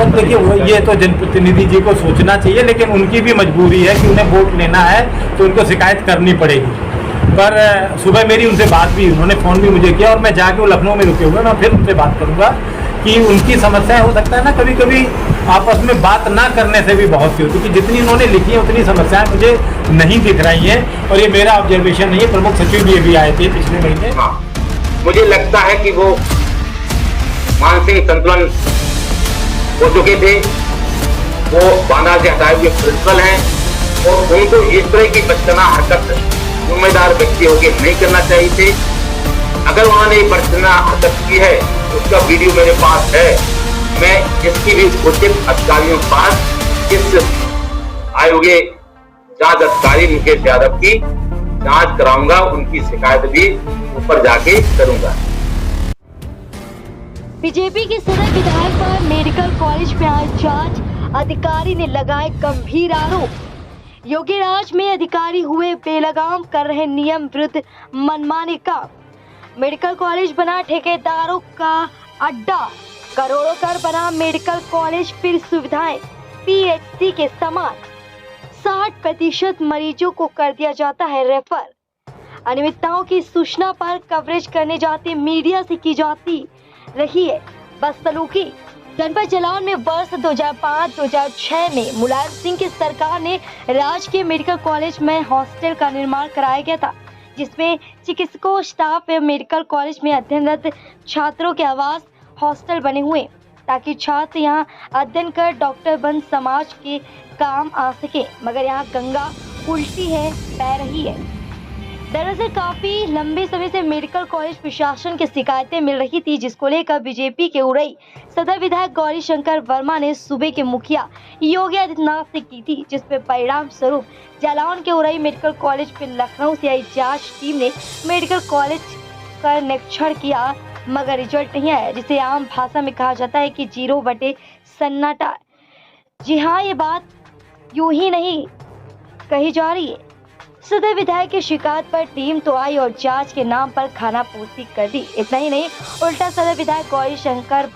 तो देखिए ये तो जनप्रतिनिधि जी को सोचना चाहिए, लेकिन उनकी भी मजबूरी है कि उन्हें वोट लेना है तो उनको शिकायत करनी पड़ेगी। पर सुबह मेरी उनसे बात भी, उन्होंने फ़ोन भी मुझे किया और मैं जाके वो लखनऊ में रुके हुए, मैं फिर उनसे बात करूँगा कि उनकी समस्याएं हो सकता है ना कभी कभी आपस में बात ना करने से भी बहुत सी होती, कि जितनी उन्होंने लिखी है उतनी समस्याएं मुझे नहीं दिख रही हैं। और ये मेरा ऑब्जर्वेशन नहीं है, प्रमुख सचिव भी ये भी आए थे पिछले महीने। हाँ, मुझे लगता है कि वो मानसिक संतुलन हो चुके थे, वो बांधा से हटाए हुए प्रिंसिपल हैं और उनको इस तरह की बचकाना हरकत जिम्मेदार व्यक्ति होकर नहीं करना चाहिए थे। अगर उन्होंने ये बचकाना हरकत की है उसका वीडियो मेरे पास है, मैं इसकी भी उचित अधिकारियों के पास इस आयोगे जांच अधिकारी मुकेश यादव की जांच कराऊंगा, उनकी शिकायत भी ऊपर जाके करूंगा। बीजेपी के सदर विधायक पर मेडिकल कॉलेज में आज जांच अधिकारी ने लगाए गंभीर आरोप। योगीराज में अधिकारी हुए बेलगाम, कर रहे नियम विरुद्ध मनमाने काम। मेडिकल कॉलेज बना ठेकेदारों का अड्डा, करोड़ों कर बना मेडिकल कॉलेज, फिर सुविधाएं पीएचसी के समान। 60% मरीजों को कर दिया जाता है रेफर। अनियमितताओं की सूचना पर कवरेज करने जाती मीडिया से की जाती रही है बदसलूकी। जनपद जालौन में वर्ष 2005-2006 में मुलायम सिंह की सरकार ने राजकीय मेडिकल कॉलेज में हॉस्टल का निर्माण कराया गया था, जिसमें चिकित्सकों, स्टाफ एवं मेडिकल कॉलेज में अध्ययनरत छात्रों के आवास हॉस्टल बने हुए, ताकि छात्र यहाँ अध्ययन कर डॉक्टर बन समाज के काम आ सके। मगर यहाँ गंगा उल्टी है, बह रही है। दरअसल काफी लंबे समय से मेडिकल कॉलेज प्रशासन की शिकायतें मिल रही थी, जिसको लेकर बीजेपी के उड़ई सदर विधायक गौरी शंकर वर्मा ने सूबे के मुखिया योगी आदित्यनाथ से की थी, जिसपे परिणाम स्वरूप जालौन के उड़ई मेडिकल कॉलेज पे लखनऊ से आई जांच टीम ने मेडिकल कॉलेज का निरीक्षण किया, मगर रिजल्ट नहीं आया, जिसे आम भाषा में कहा जाता है कि 0 बटे सन्नाटा। जी हाँ, ये बात यूं ही नहीं कही जा रही है। सदर विधायक की शिकायत पर टीम तो आई और जांच के नाम पर खानापूर्ति कर दी। इतना ही नहीं, उल्टा सदर विधायक गौरी शंकर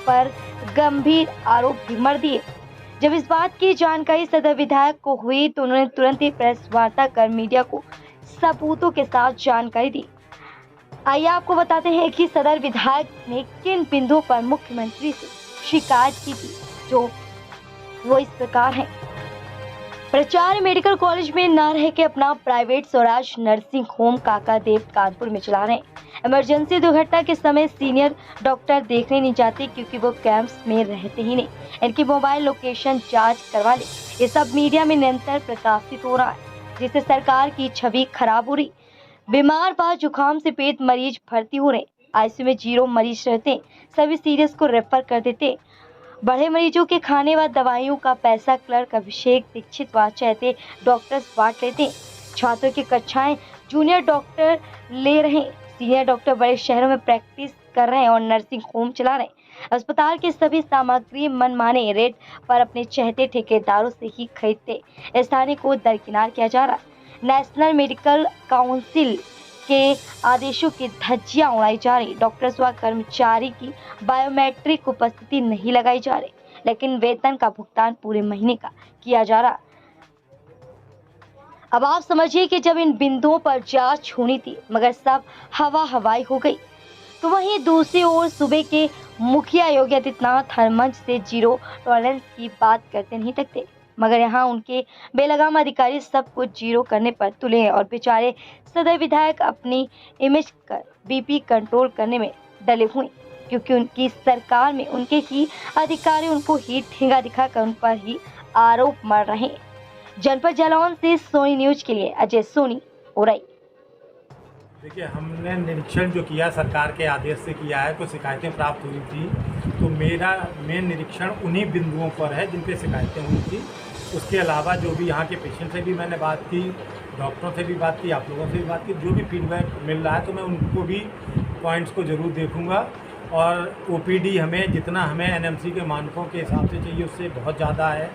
पर गंभीर आरोप भी मर दिए। जब इस बात की जानकारी सदर विधायक को हुई तो उन्होंने तुरंत ही प्रेस वार्ता कर मीडिया को सबूतों के साथ जानकारी दी। आइए आपको बताते हैं कि सदर विधायक ने किन बिंदुओं पर मुख्यमंत्री से शिकायत की थी, जो वो इस प्रकार है। प्राचार्य मेडिकल कॉलेज में न रह के अपना प्राइवेट स्वराज नर्सिंग होम काका देव कानपुर में चला रहे हैं। इमरजेंसी दुर्घटना के समय सीनियर डॉक्टर देखने नहीं जाते, क्योंकि वो कैंप्स में रहते ही नहीं। इनकी मोबाइल लोकेशन जांच करवा ले, ये सब मीडिया में निरंतर प्रकाशित हो रहा है, जिससे सरकार की छवि खराब हो रही। बीमार व जुकाम से पीड़ित मरीज भर्ती हो रहे, आईसीयू में 0 मरीज रहते, सभी सीरियस को रेफर कर देते। बड़े मरीजों के खाने व दवाइयों का पैसा क्लर्क अभिषेक दीक्षित व चहते डॉक्टर्स बांट लेते। छात्रों की कक्षाएं जूनियर डॉक्टर ले रहे, सीनियर डॉक्टर बड़े शहरों में प्रैक्टिस कर रहे हैं और नर्सिंग होम चला रहे। अस्पताल की सभी सामग्री मनमाने रेट पर अपने चहते ठेकेदारों से ही खरीदते। स्थानीय को दरकिनार किया जा रहा है। नेशनल मेडिकल काउंसिल के आदेशों की धज्जियां उड़ाई जा रही। डॉक्टर्स व कर्मचारी की बायोमेट्रिक उपस्थिति नहीं लगाई जा रही, लेकिन वेतन का भुगतान पूरे महीने का किया जा रहा। अब आप समझिए कि जब इन बिंदुओं पर जांच होनी थी, मगर सब हवाई हो गई, तो वहीं दूसरी ओर सूबे के मुखिया योगी आदित्यनाथ हर मंच से 0 टॉलरेंस की बात करते नहीं थकते, मगर यहाँ उनके बेलगाम अधिकारी सब कुछ 0 करने पर तुले हैं और बेचारे सदर विधायक अपनी इमेज कर बीपी कंट्रोल करने में डले हुए, क्योंकि उनकी सरकार में उनके ही अधिकारी उनको ही ठेंगा दिखाकर उन पर ही आरोप मर रहे। जनपद जालौन से सोनी न्यूज के लिए अजय सोनी, उड़ई। देखिए, हमने निरीक्षण जो किया सरकार के आदेश से किया है, कुछ शिकायतें प्राप्त हुई थी, तो मेरा मेन निरीक्षण उन्हीं बिंदुओं पर है जिन पे शिकायतें हुई थी। उसके अलावा जो भी यहाँ के पेशेंट से भी मैंने बात की, डॉक्टरों से भी बात की, आप लोगों से भी बात की, जो भी फीडबैक मिल रहा है तो मैं उनको भी पॉइंट्स को ज़रूर देखूँगा। और ओपीडी हमें जितना हमें एनएमसी के मानकों के हिसाब से चाहिए उससे बहुत ज़्यादा है।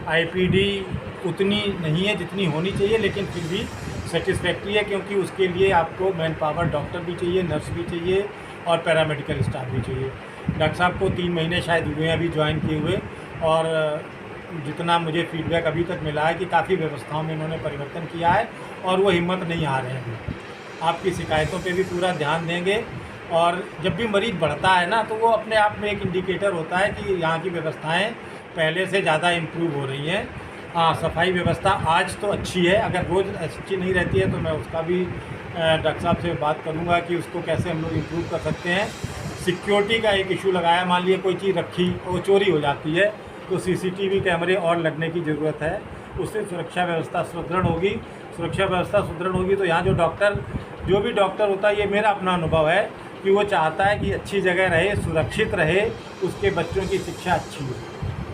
आईपीडी उतनी नहीं है जितनी होनी चाहिए, लेकिन फिर भी सेटिस्फैक्ट्री है, क्योंकि उसके लिए आपको मैन पावर डॉक्टर भी चाहिए, नर्स भी चाहिए और पैरामेडिकल स्टाफ भी चाहिए। डॉक्टर साहब को 3 महीने शायद हुए हैं अभी ज्वाइन किए हुए, और जितना मुझे फीडबैक अभी तक मिला है कि काफ़ी व्यवस्थाओं में इन्होंने परिवर्तन किया है और वो हिम्मत नहीं हार रहे हैं। आपकी शिकायतों पे भी पूरा ध्यान देंगे, और जब भी मरीज़ बढ़ता है ना तो वो अपने आप में एक इंडिकेटर होता है कि यहाँ की व्यवस्थाएँ पहले से ज़्यादा इम्प्रूव हो रही हैं। हाँ, सफाई व्यवस्था आज तो अच्छी है, अगर रोज़ अच्छी नहीं रहती है तो मैं उसका भी डॉक्टर साहब से बात करूँगा कि उसको कैसे हम लोग इम्प्रूव कर सकते हैं। सिक्योरिटी का एक इशू लगाया, मान लीजिए कोई चीज़ रखी और चोरी हो जाती है तो सीसीटीवी कैमरे और लगने की ज़रूरत है, उससे सुरक्षा व्यवस्था सुदृढ़ होगी। सुरक्षा व्यवस्था सुदृढ़ होगी तो यहाँ जो भी डॉक्टर होता है, ये मेरा अपना अनुभव है कि वो चाहता है कि अच्छी जगह रहे, सुरक्षित रहे, उसके बच्चों की शिक्षा अच्छी हो,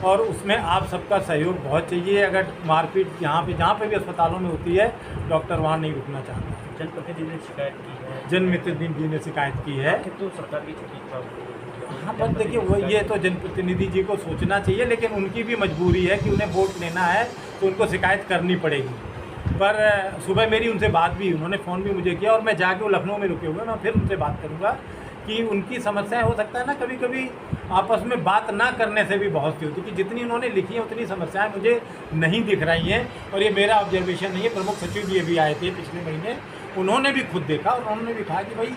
और उसमें आप सबका सहयोग बहुत चाहिए। अगर मारपीट जहाँ पे भी अस्पतालों में होती है, डॉक्टर वहाँ नहीं रुकना चाहता। जनप्रतिनिधि ने शिकायत की है, जनप्रतिनिधि ने शिकायत की है। तो सरकार की छुट्टी हाँ, पर देखिए वो ये तो जनप्रतिनिधि जी को सोचना चाहिए, लेकिन उनकी भी मजबूरी है कि उन्हें वोट लेना है तो उनको शिकायत करनी पड़ेगी। पर सुबह मेरी उनसे बात भी, उन्होंने फ़ोन भी मुझे किया, और मैं जाके वो लखनऊ में रुके हुए, मैं फिर उनसे बात करूँगा कि उनकी समस्याएं हो सकता है ना कभी कभी आपस में बात ना करने से भी बहुत सी होती, कि जितनी उन्होंने लिखी है उतनी समस्याएं मुझे नहीं दिख रही हैं, और ये मेरा ऑब्जर्वेशन नहीं है। प्रमुख सचिव जी भी आए थे पिछले महीने, उन्होंने भी खुद देखा और उन्होंने भी कहा कि भाई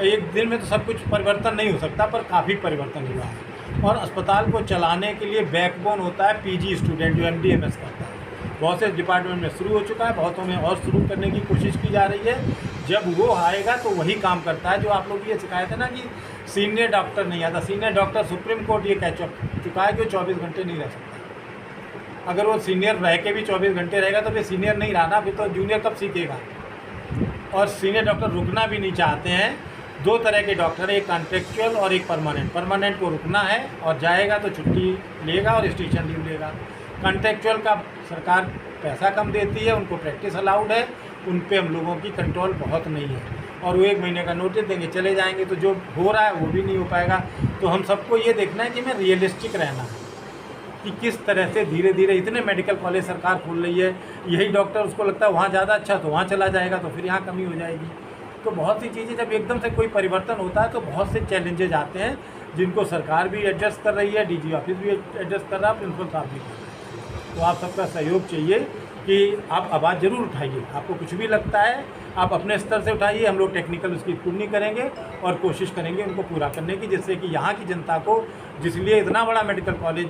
एक दिन में तो सब कुछ परिवर्तन नहीं हो सकता, पर काफ़ी परिवर्तन हुआ है। और अस्पताल को चलाने के लिए बैकबोन होता है पीजी स्टूडेंट जो MD-MS करता है। बहुत से डिपार्टमेंट में शुरू हो चुका है, बहुतों में और शुरू करने की कोशिश की जा रही है। जब वो आएगा तो वही काम करता है। जो आप लोग ये शिकायत है ना कि सीनियर डॉक्टर नहीं आता, सीनियर डॉक्टर सुप्रीम कोर्ट ये कह चुका है कि वो 24 घंटे नहीं रह सकता। अगर वो सीनियर रह के भी 24 घंटे रहेगा तो फिर सीनियर नहीं रहा ना, फिर तो जूनियर कब सीखेगा। और सीनियर डॉक्टर रुकना भी नहीं चाहते हैं। 2 तरह के डॉक्टर, एक कॉन्ट्रेक्चुअल और एक परमानेंट। परमानेंट को रुकना है और जाएगा तो छुट्टी लेगा और स्टेशन लीव लेगा। कॉन्ट्रेक्चुअल का सरकार पैसा कम देती है, उनको प्रैक्टिस अलाउड है, उन पे हम लोगों की कंट्रोल बहुत नहीं है, और वो 1 महीने का नोटिस देंगे चले जाएंगे, तो जो हो रहा है वो भी नहीं हो पाएगा। तो हम सबको ये देखना है कि हमें रियलिस्टिक रहना है कि किस तरह से धीरे धीरे इतने मेडिकल कॉलेज सरकार खोल रही है, यही डॉक्टर उसको लगता है वहाँ ज़्यादा अच्छा तो वहाँ चला जाएगा, तो फिर यहाँ कमी हो जाएगी। तो बहुत सी चीज़ें जब एकदम से कोई परिवर्तन होता है तो बहुत से चैलेंजेज आते हैं, जिनको सरकार भी एडजस्ट कर रही है, DG ऑफिस भी एडजस्ट कर रहा है, प्रिंसिपल साहब भी कर रहे हैं। तो आप सबका सहयोग चाहिए कि आप आवाज़ ज़रूर उठाइए। आपको कुछ भी लगता है आप अपने स्तर से उठाइए, हम लोग टेक्निकल उसकी स्क्रूटनी करेंगे और कोशिश करेंगे उनको पूरा करने की, जिससे कि यहाँ की जनता को, जिसलिए इतना बड़ा मेडिकल कॉलेज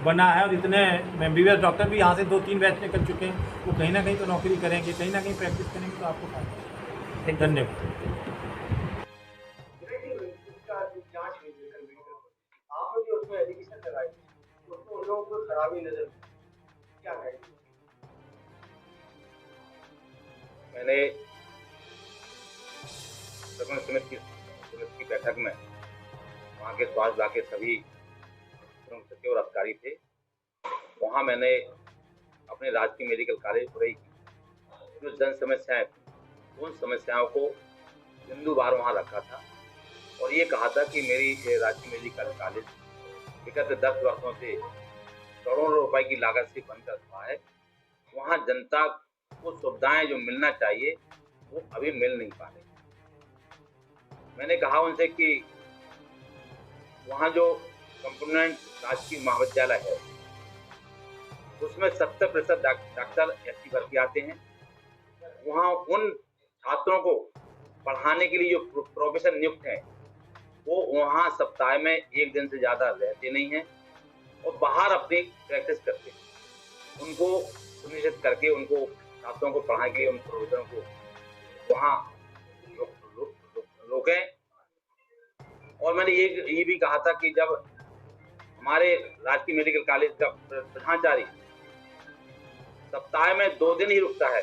बना है और इतने MBBS डॉक्टर भी यहाँ से 2-3 बैच निकल चुके हैं, वो कहीं ना कहीं तो नौकरी करेंगे, कहीं ना कहीं प्रैक्टिस करेंगे, तो आपको फायदा। धन्यवाद। आपने जो उसमें एलिगेशन लगाई उसको उन लोगों को खराबी नजर क्या कहेंगे? मैंने समिति की बैठक में वहाँ के स्वास्थ्य विभाग के सभी प्रमुख सचिव और अधिकारी थे, वहाँ मैंने अपने राजकीय मेडिकल कॉलेज पुरई की जो जन समस्याएं थी उन समस्याओं को बिंदुवार वहाँ रखा था, और ये कहा था कि मेरी राजकीय मेडिकल कॉलेज विगत 10 वर्षों से करोड़ों रुपए की लागत से बनकर हुआ है। वहाँ जनता को सुविधाएं जो मिलना चाहिए वो अभी मिल नहीं पा रही। मैंने कहा उनसे कि वहाँ जो कंपोनेंट राजकीय महाविद्यालय है उसमें 70% डॉक्टर SC भर्ती आते हैं। वहाँ उन छात्रों को पढ़ाने के लिए जो प्रोफेसर नियुक्त हैं वो वहाँ सप्ताह में 1 दिन से ज़्यादा रहते नहीं हैं और बाहर अपनी प्रैक्टिस करते हैं। उनको सुनिश्चित करके उनको छात्रों को पढ़ा के उन प्रोफेसरों को वहाँ रोकें। और मैंने ये भी कहा था कि जब हमारे राजकीय मेडिकल कॉलेज का प्रधानाचार्य सप्ताह में 2 दिन ही रुकता है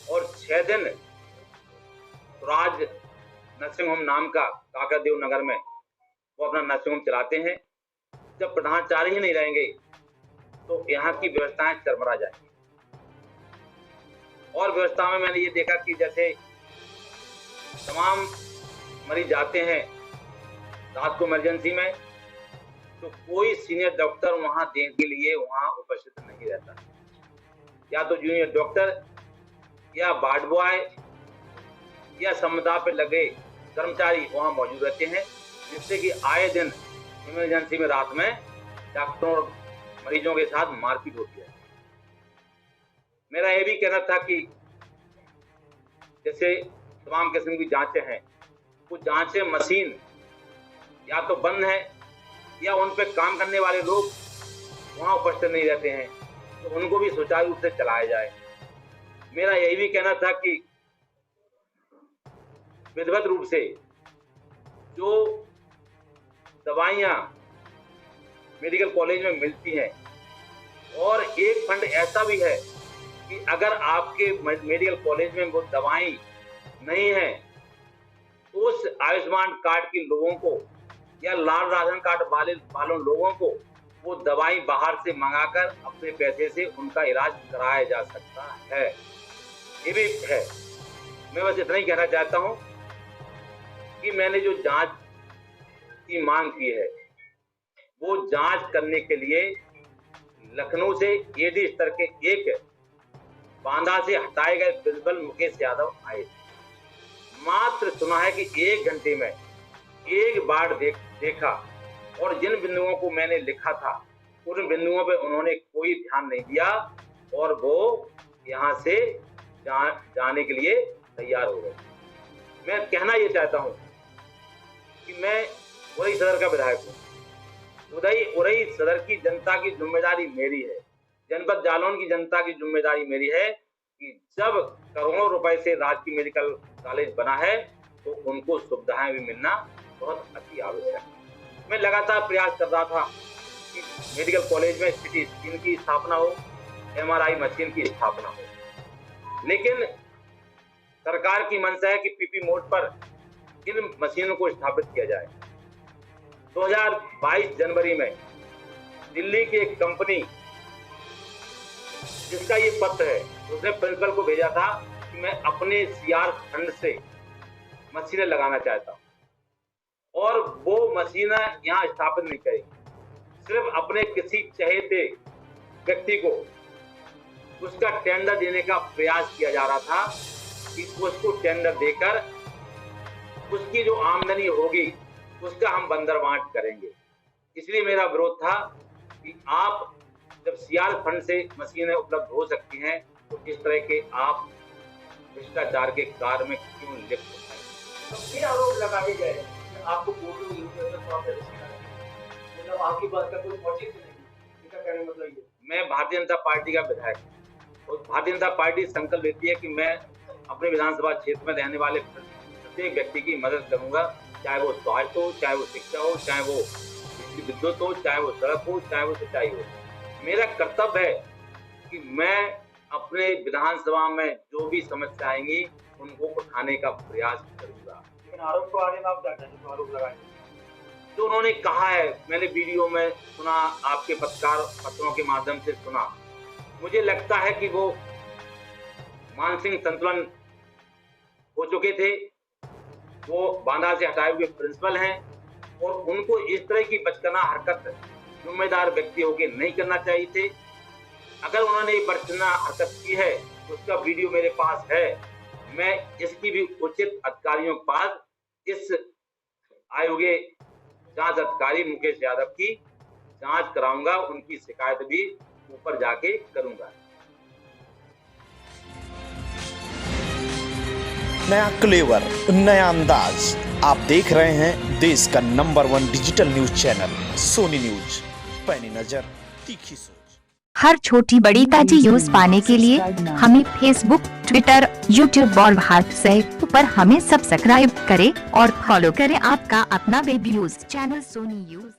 और 6 दिन स्वराज नर्सिंग होम नाम का काकरदेव नगर में वो अपना नर्सिंग होम चलाते हैं, जब प्रधानाचार्य ही नहीं रहेंगे तो यहाँ की व्यवस्थाएं चरमरा जाएंगी। और व्यवस्था में मैंने ये देखा कि जैसे तमाम मरीज जाते हैं रात को इमरजेंसी में, तो कोई सीनियर डॉक्टर वहाँ देखने के लिए वहाँ उपस्थित नहीं रहता। या तो जूनियर डॉक्टर या वार्ड बॉय या समुदाय पे लगे कर्मचारी वहाँ मौजूद रहते हैं, जिससे कि आए दिन इमरजेंसी में रात में डॉक्टरों और मरीजों के साथ मारपीट होती है। मेरा ये भी कहना था कि जैसे तमाम किस्म की जांचें हैं, वो जांचें मशीन या तो बंद है या उन पे काम करने वाले लोग वहां उपस्थित नहीं रहते हैं, तो उनको भी सुचारू रूप से चलाया जाए। मेरा यही भी कहना था कि विधिवत रूप से जो दवाइयां मेडिकल कॉलेज में मिलती हैं, और एक फंड ऐसा भी है कि अगर आपके मेडिकल कॉलेज में वो दवाई नहीं है तो उस आयुष्मान कार्ड के लोगों को या लाल राशन कार्ड वालों लोगों को वो दवाई बाहर से मंगाकर अपने पैसे से उनका इलाज कराया जा सकता है। ये भी है। मैं बस इतना ही कहना चाहता हूं कि मैंने जो जांच की मांग की है, वो जांच करने के लिए लखनऊ से एडी स्तर के एक बांदा से हटाए गए प्रिंसिपल मुकेश यादव आए। मात्र सुना है कि 1 घंटे में एक बार देखा, और जिन बिंदुओं को मैंने लिखा था उन बिंदुओं पे उन्होंने कोई ध्यान नहीं दिया और वो यहाँ से जाने के लिए तैयार हो गए। मैं कहना ये चाहता हूँ कि मैं उरई सदर का विधायक हूँ। उरई सदर की जनता की जिम्मेदारी मेरी है, जनपद जालौन की जनता की जिम्मेदारी मेरी है कि जब करोड़ों रुपए से राजकीय मेडिकल कॉलेज बना है तो उनको सुविधाएं भी मिलना बहुत अति आवश्यक है। मैं लगातार प्रयास कर रहा था कि मेडिकल कॉलेज में सीटी स्कैन की स्थापना हो, MRI मशीन की स्थापना हो, लेकिन सरकार की मंशा है कि PP मोड पर इन मशीनों को स्थापित किया जाए। 2022 जनवरी में दिल्ली की एक कंपनी जिसका ये पत्र है, उसने प्रिंसिपल को भेजा था कि मैं अपने CR फंड से मशीनें लगाना चाहता हूं, और वो मशीनें यहाँ स्थापित नहीं करेंगे। सिर्फ अपने किसी चहेते व्यक्ति को उसका टेंडर देने का प्रयास किया जा रहा था कि उसको टेंडर देकर उसकी जो आमदनी होगी उसका हम बंदरबांट करेंगे। इसलिए मेरा विरोध था कि आप जब CR फंड से मशीनें उपलब्ध हो सकती हैं तो इस तरह के आप भ्रष्टाचार के कार्य में क्यों लिप्त हैं? तो ये आरोप लगाए गए कि आपको कोर्ट में मतलब आपकी बात का कोई औचित्य नहीं, इसका कहने का मतलब ये। मैं भारतीय जनता पार्टी का विधायक हूं और भारतीय जनता पार्टी संकल्प लेती है कि मैं अपने विधानसभा क्षेत्र में रहने वाले प्रत्येक व्यक्ति की मदद करूंगा, चाहे वो स्वास्थ्य हो, चाहे वो शिक्षा हो, चाहे वो विद्युत हो, चाहे वो सड़क हो, चाहे वो सिंचाई हो। मेरा कर्तव्य है कि मैं अपने विधानसभा में जो भी समस्या आएंगी उनको उठाने का प्रयास करूंगा। लेकिन आरोप को आगे आप क्या कहेंगे, तो आरोप लगाए जो उन्होंने कहा है, मैंने वीडियो में सुना, आपके पत्रों के माध्यम से सुना, मुझे लगता है कि वो मानसिक संतुलन हो चुके थे। वो बांदा से हटाए हुए प्रिंसिपल हैं और उनको इस तरह की बचकाना हरकत जिम्मेदार व्यक्ति होकर नहीं करना चाहिए थे। अगर उन्होंने ये बचकाना हरकत की है तो उसका वीडियो मेरे पास है। मैं इसकी भी उचित अधिकारियों के पास इस आयोगे जांच अधिकारी मुकेश यादव की जांच कराऊंगा, उनकी शिकायत भी ऊपर जाके करूंगा। नया क्लेवर, नया अंदाज। आप देख रहे हैं देश का number 1 digital news channel Soni news. पैनी नजर, तीखी सोच। हर छोटी बड़ी ताजी न्यूज पाने के लिए हमें फेसबुक, ट्विटर, यूट्यूब और व्हाट्सएप पर हमें सब्सक्राइब करें और फॉलो करें आपका अपना web news channel Soni news.